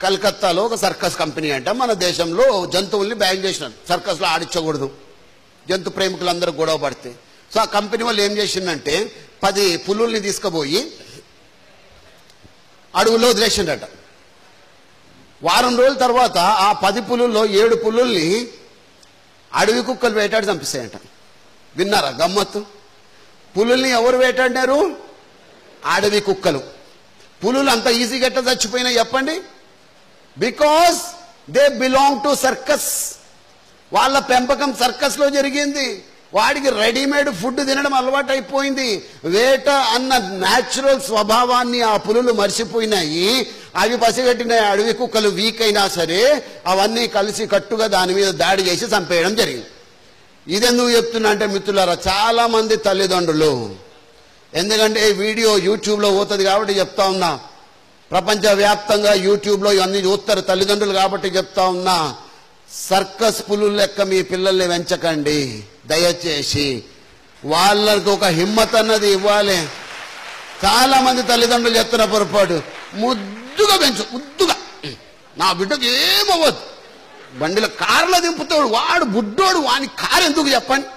కలకత్తాలో ఒక circus company అంట మన దేశంలో జంతువుల్ని బ్యాన్ చేసినారు, సర్కస్లో ఆడించకూడదు, జంతు ప్రేమికులందరూ గొడవ పడితే. సో ఆ కంపెనీ వాళ్ళు ఏం చేసిందంటే 10 పులుల్ని తీసుకుపోయి అడవుల్లో వదిలేసిండట. వారం రోజుల తర్వాత ఆ 10 పులుల్లో 7 పులుల్ని అడవి కుక్కలు వేటాడి చంపిస్తాయంట. విన్నారా గమ్మత్తు? పులుల్ని ఎవరు వేటాడినారు? అడవి కుక్కలు. పులులు అంత ఈజీగా ఎట్లా చచ్చిపోయినా చెప్పండి? Because they belong to circus. వాళ్ళ పెంపకం సర్కస్ లో జరిగింది. వాడికి రెడీమేడ్ ఫుడ్ తినడం అలవాటు అయిపోయింది. వేట అన్న న్యాచురల్ స్వభావాన్ని ఆ పులులు మర్చిపోయినాయి. అవి పసిగట్టిన అడవి కుక్కలు వీక్ అయినా సరే అవన్నీ కలిసి కట్టుగా దాని మీద దాడి చేసి చంపేయడం జరిగింది. ఇదెందుకు చెప్తున్నా అంటే మిత్రులారా, చాలా మంది తల్లిదండ్రులు, ఎందుకంటే ఈ వీడియో యూట్యూబ్లో పోతుంది కాబట్టి చెప్తా ఉన్నా, ప్రపంచవ్యాప్తంగా యూట్యూబ్లో ఇవన్నీ చూస్తారు తల్లిదండ్రులు కాబట్టి చెప్తా ఉన్నా, సర్కస్ పులుల లెక్క మీ పిల్లల్ని పెంచకండి దయచేసి. వాళ్ళకు ఒక హిమ్మత్ అన్నది ఇవ్వాలి. చాలా మంది తల్లిదండ్రులు చెప్తున్న పొరపాటు, ముద్దుగా పెంచు, ముద్దుగా, నా బిడ్డకు ఏమవ్వదు, బండిలో కార్లో దింపుతాడు వాడు బుడ్డోడు, వాని కారు ఎందుకు చెప్పండి.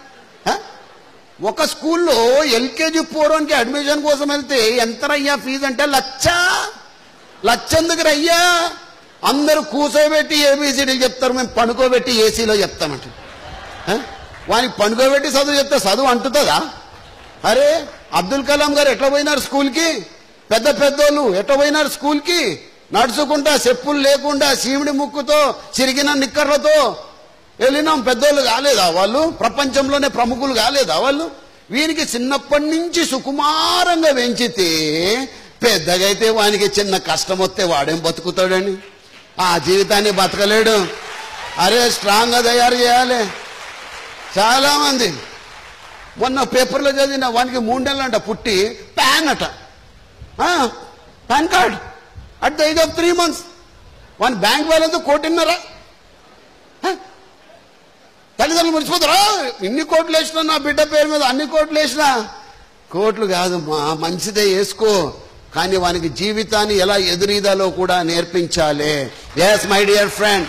ఒక స్కూల్లో ఎల్కేజీ పోరోనికి అడ్మిషన్ కోసం వెళ్తే ఎంతరయ్యా ఫీజు అంటే 1,00,000 ఎందుకు రయ్యా? అందరూ కూర్చోబెట్టి ఏబీసీడీలు చెప్తారు, మేము పనుకోబెట్టి ఏసీలో చెప్తామంట. వానికి పనుకోబెట్టి చదువు చెప్తే చదువు అంటుతుందా? అరే అబ్దుల్ కలాం గారు ఎట్లా పోయినారు స్కూల్కి? పెద్దోళ్ళు ఎట్లా పోయినారు స్కూల్కి? నడుచుకుంటా, చెప్పులు లేకుండా, శివుడి ముక్కుతో, చిరిగిన నిక్కర్లతో వెళ్ళినాం. పెద్దోళ్ళు కాలేదా వాళ్ళు? ప్రపంచంలోనే ప్రముఖులు కాలేదా వాళ్ళు? వీరికి చిన్నప్పటి నుంచి సుకుమారంగా పెంచితే పెద్దగా అయితే వానికి చిన్న కష్టం వస్తే వాడేం బతుకుతాడని? ఆ జీవితాన్ని బతకలేడు. అరే స్ట్రాంగ్గా తయారు చేయాలి. చాలా మంది మొన్న పేపర్లో చదివిన, వానికి 3 నెలలంట పుట్టి పాన్ అట, pan card at the age of 3 months. వాని బ్యాంక్ బ్యాలెన్స్ 1,500,000. తల్లిదండ్రులు మర్చిపోతారా? ఇన్ని కోట్లు వేసినా నా బిడ్డ పేరు మీద, అన్ని కోట్లు వేసినా. కోట్లు కాదు మా, మంచిదే వేసుకో, కానీ వానికి జీవితాన్ని ఎలా ఎదురీదాలో కూడా నేర్పించాలి. Yes my dear friend,